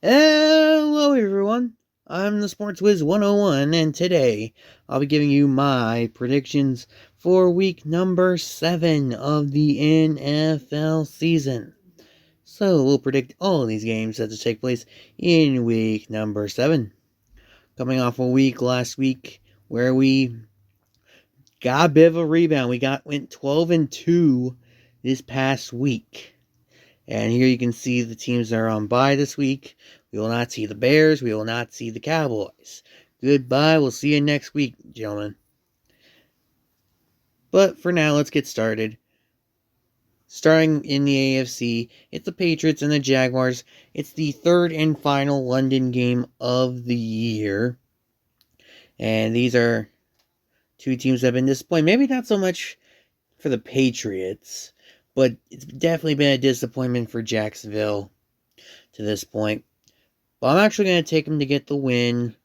Hello everyone, I'm the Sports Wiz 101 and today I'll be giving you my predictions for week number 7 of the NFL season. So we'll predict all of these games that will take place in week number 7. Coming off a week last week where we got a bit of a rebound. Went 12-2 this past week. And here you can see the teams that are on bye this week. We will not see the Bears. We will not see the Cowboys. Goodbye. We'll see you next week, gentlemen. But for now, let's get started. Starting in the AFC, it's the Patriots and the Jaguars. It's the third and final London game of the year. And these are two teams that have been disappointed. Maybe not so much for the Patriots, but it's definitely been a disappointment for Jacksonville to this point. But I'm actually going to take them to get the win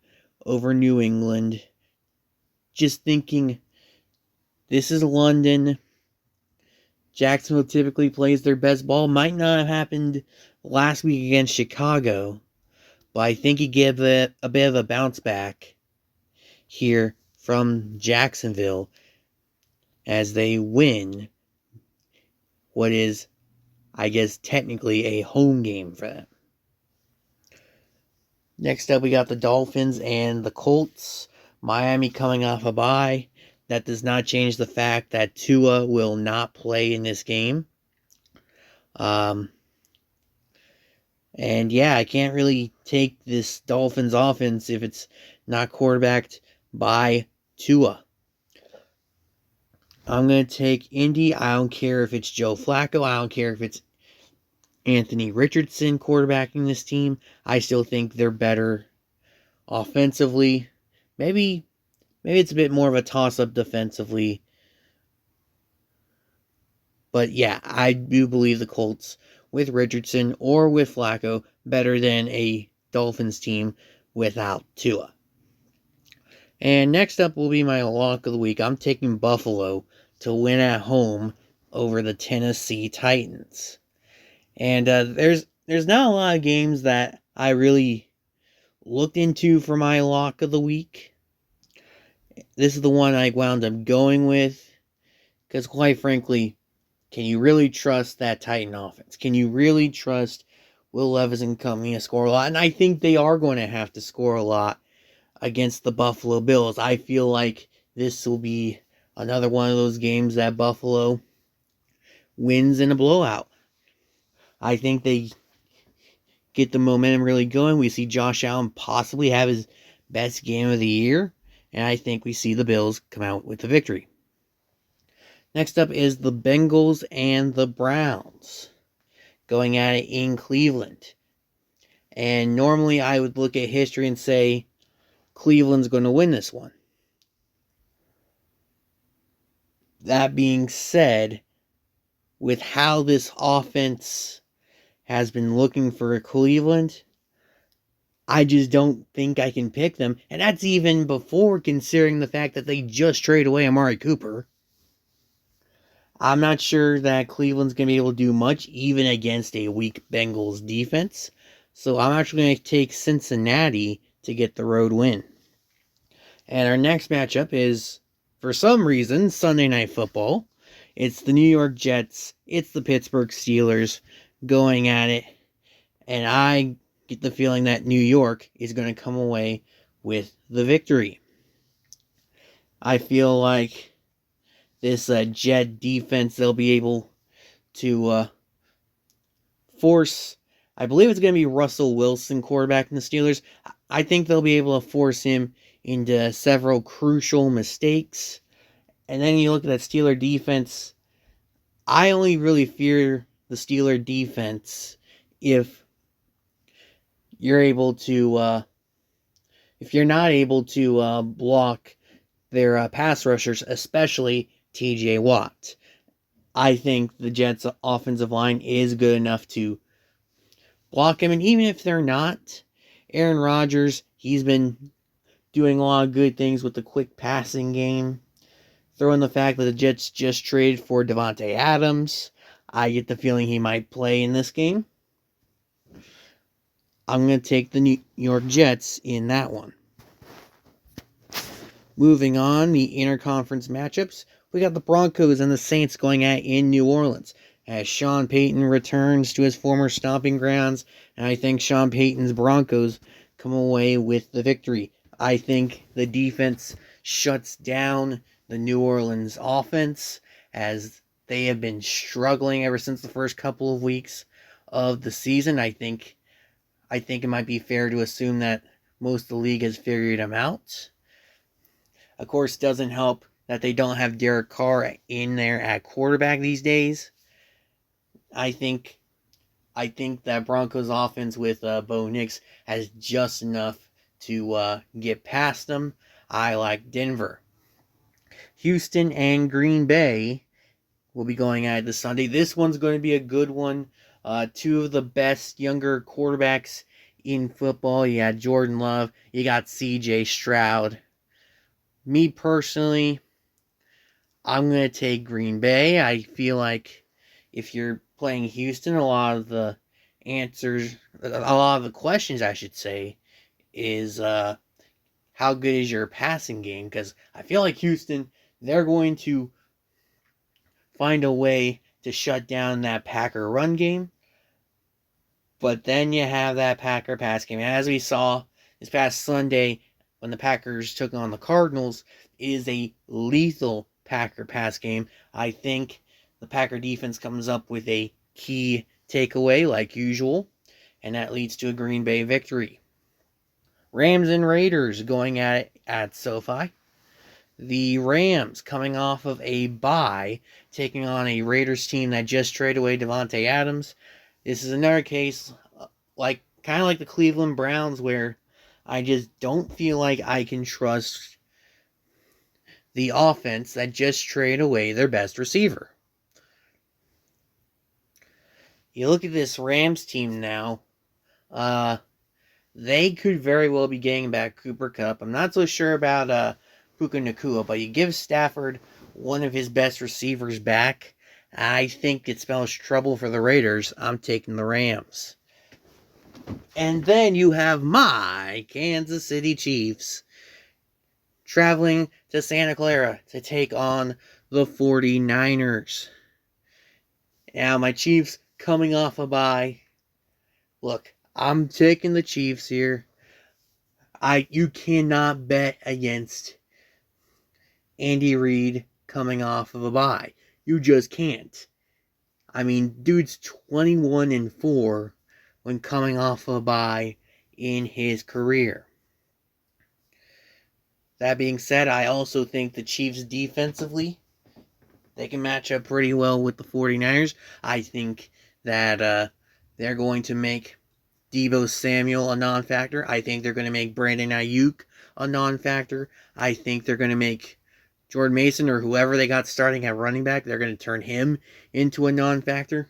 over New England. Just thinking, this is London. Jacksonville typically plays their best ball. Might not have happened last week against Chicago, but I think you give it a bit of a bounce back here from Jacksonville as they win what is, I guess, technically a home game for them. Next up, we got the Dolphins and the Colts. Miami coming off a bye. That does not change the fact that Tua will not play in this game. And yeah, I can't really take this Dolphins offense if it's not quarterbacked by Tua. I'm going to take Indy. I don't care if it's Joe Flacco. I don't care if it's Anthony Richardson quarterbacking this team. I still think they're better offensively. Maybe it's a bit more of a toss-up defensively. But yeah, I do believe the Colts with Richardson or with Flacco better than a Dolphins team without Tua. And next up will be my lock of the week. I'm taking Buffalo to win at home over the Tennessee Titans. And there's not a lot of games that I really looked into for my lock of the week. This is the one I wound up going with. Because quite frankly, can you really trust that Titan offense? Can you really trust Will Levis and company to score a lot? And I think they are going to have to score a lot against the Buffalo Bills. I feel like this will be another one of those games that Buffalo wins in a blowout. I think they get the momentum really going. We see Josh Allen possibly have his best game of the year. And I think we see the Bills come out with the victory. Next up is the Bengals and the Browns going at it in Cleveland. And normally I would look at history and say Cleveland's going to win this one. That being said, with how this offense has been looking for Cleveland, I just don't think I can pick them. And that's even before considering the fact that they just traded away Amari Cooper. I'm not sure that Cleveland's going to be able to do much, even against a weak Bengals defense. So I'm actually going to take Cincinnati to get the road win. And our next matchup is, for some reason, Sunday Night Football. It's the New York Jets. It's the Pittsburgh Steelers going at it. And I get the feeling that New York is going to come away with the victory. I feel like this Jet defense, they'll be able to force, I believe it's going to be Russell Wilson quarterback in the Steelers. I think they'll be able to force him into several crucial mistakes. And then you look at that Steeler defense. I only really fear the Steeler defense if you're not able to block their pass rushers, especially TJ Watt. I think the Jets' offensive line is good enough to block him. And even if they're not, Aaron Rodgers, he's been doing a lot of good things with the quick passing game. Throw in the fact that the Jets just traded for Davante Adams. I get the feeling he might play in this game. I'm going to take the New York Jets in that one. Moving on, the interconference matchups. We got the Broncos and the Saints going at in New Orleans as Sean Payton returns to his former stomping grounds, and I think Sean Payton's Broncos come away with the victory. I think the defense shuts down the New Orleans offense as they have been struggling ever since the first couple of weeks of the season. I think it might be fair to assume that most of the league has figured them out. Of course, doesn't help that they don't have Derek Carr in there at quarterback these days. I think that Broncos offense with Bo Nix has just enough to get past them. I like Denver. Houston and Green Bay will be going at it this Sunday. This one's going to be a good one. Two of the best younger quarterbacks in football. You got Jordan Love. You got C.J. Stroud. Me personally, I'm going to take Green Bay. I feel like if you're playing Houston, a lot of the questions, I should say, is how good is your passing game? Because I feel like Houston, they're going to find a way to shut down that Packer run game. But then you have that Packer pass game. As we saw this past Sunday when the Packers took on the Cardinals, it is a lethal Packer pass game. I think the Packer defense comes up with a key takeaway like usual, and that leads to a Green Bay victory. Rams and Raiders going at it at SoFi. The Rams coming off of a bye, taking on a Raiders team that just traded away Davante Adams. This is another case kind of like the Cleveland Browns, where I just don't feel like I can trust the offense that just traded away their best receiver. You look at this Rams team now, they could very well be getting back Cooper Kupp. I'm not so sure about Puka Nacua, but you give Stafford one of his best receivers back, I think it spells trouble for the Raiders. I'm taking the Rams. And then you have my Kansas City Chiefs traveling to Santa Clara to take on the 49ers. Now, my Chiefs coming off a bye. Look, I'm taking the Chiefs here. You cannot bet against Andy Reid coming off of a bye. You just can't. I mean, dude's 21-4 when coming off a bye in his career. That being said, I also think the Chiefs defensively, they can match up pretty well with the 49ers. I think that they're going to make Deebo Samuel a non-factor. I think they're going to make Brandon Ayuk a non-factor. I think they're going to make Jordan Mason or whoever they got starting at running back, they're going to turn him into a non-factor.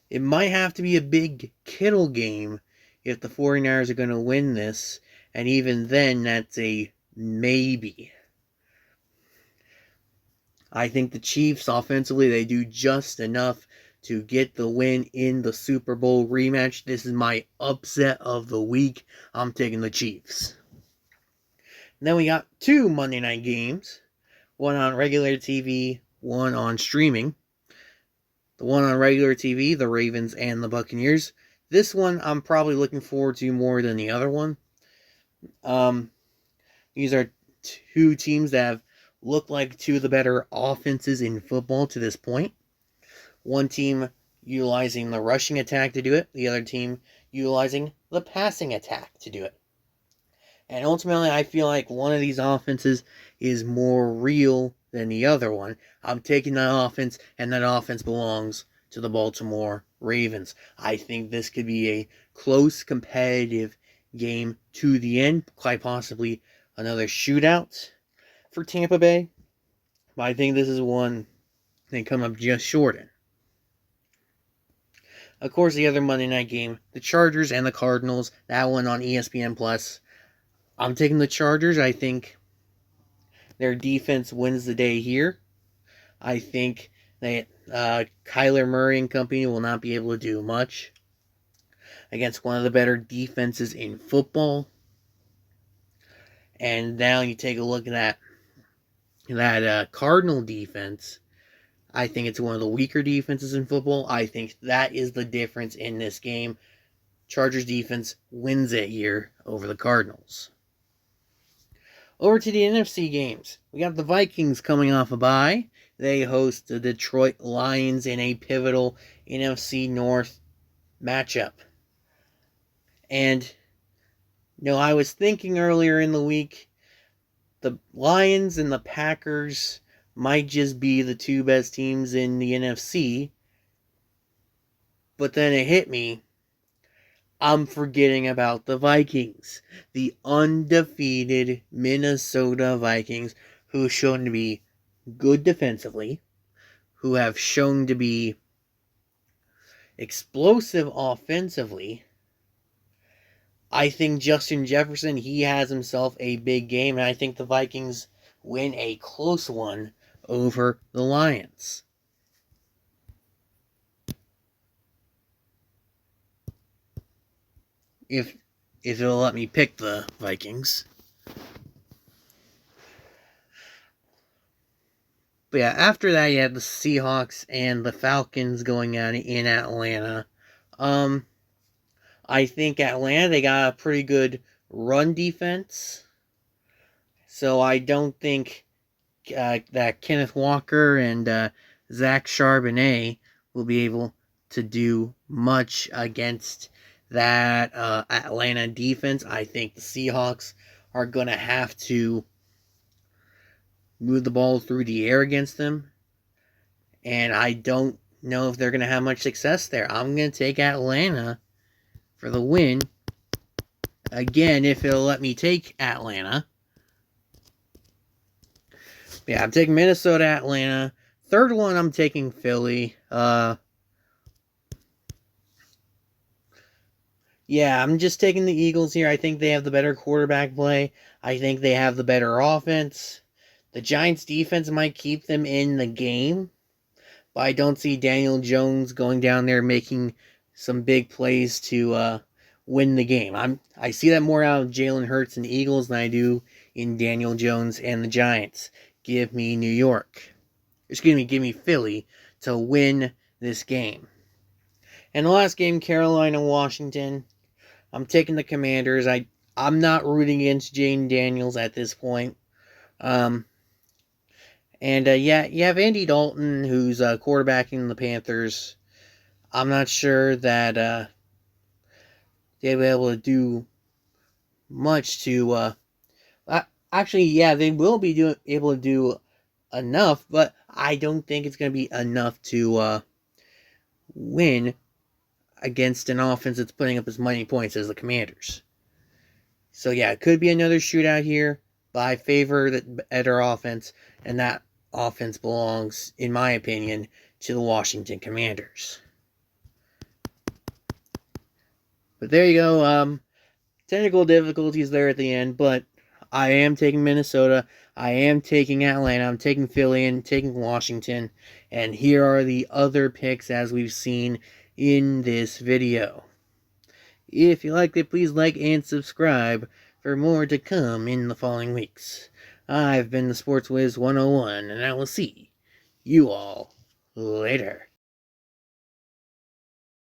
It might have to be a big Kittle game if the 49ers are going to win this, and even then, that's a maybe. I think the Chiefs, offensively, they do just enough to get the win in the Super Bowl rematch. This is my upset of the week. I'm taking the Chiefs. And then we got two Monday night games. One on regular TV, one on streaming. The one on regular TV, the Ravens and the Buccaneers. This one I'm probably looking forward to more than the other one. These are two teams that have looked like two of the better offenses in football to this point. One team utilizing the rushing attack to do it. The other team utilizing the passing attack to do it. And ultimately, I feel like one of these offenses is more real than the other one. I'm taking that offense, and that offense belongs to the Baltimore Ravens. I think this could be a close, competitive game to the end. Quite possibly another shootout for Tampa Bay. But I think this is one they come up just short in. Of course, the other Monday night game, the Chargers and the Cardinals. That one on ESPN+. I'm taking the Chargers. I think their defense wins the day here. I think that Kyler Murray and company will not be able to do much. against one of the better defenses in football. And now you take a look at that Cardinal defense. I think it's one of the weaker defenses in football. I think that is the difference in this game. Chargers defense wins it here over the Cardinals. Over to the NFC games. We got the Vikings coming off a bye. They host the Detroit Lions in a pivotal NFC North matchup. And, I was thinking earlier in the week, the Lions and the Packers might just be the two best teams in the NFC. But then it hit me. I'm forgetting about the Vikings. The undefeated Minnesota Vikings, who have shown to be good defensively, who have shown to be explosive offensively. I think Justin Jefferson, he has himself a big game, and I think the Vikings win a close one over the Lions. If it'll let me pick the Vikings. But yeah, after that you have the Seahawks and the Falcons going at it in Atlanta. I think Atlanta, they got a pretty good run defense. So I don't think that Kenneth Walker and Zach Charbonnet will be able to do much against that Atlanta defense. I think the Seahawks are going to have to move the ball through the air against them. And I don't know if they're going to have much success there. I'm going to take Atlanta for the win. Again, if it'll let me take Atlanta. Yeah, I'm taking Minnesota, Atlanta. Third one, I'm taking Philly. Yeah, I'm just taking the Eagles here. I think they have the better quarterback play. I think they have the better offense. The Giants' defense might keep them in the game, but I don't see Daniel Jones going down there making some big plays to win the game. I see that more out of Jalen Hurts and the Eagles than I do in Daniel Jones and the Giants. Give me New York. Give me Philly to win this game. And the last game, Carolina, Washington. I'm taking the Commanders. I'm not rooting against Jane Daniels at this point. Yeah, you have Andy Dalton, who's quarterbacking the Panthers. I'm not sure that they'll be able to do much to... actually, yeah, they will be able to do enough, but I don't think it's going to be enough to win against an offense that's putting up as many points as the Commanders. So yeah, it could be another shootout here, but I favor the better offense, and that offense belongs, in my opinion, to the Washington Commanders. But there you go. Technical difficulties there at the end, but I am taking Minnesota. I am taking Atlanta. I'm taking Philly and taking Washington. And here are the other picks as we've seen in this video. If you liked it, please like and subscribe for more to come in the following weeks. I've been the Sports Wiz 101, and I will see you all later.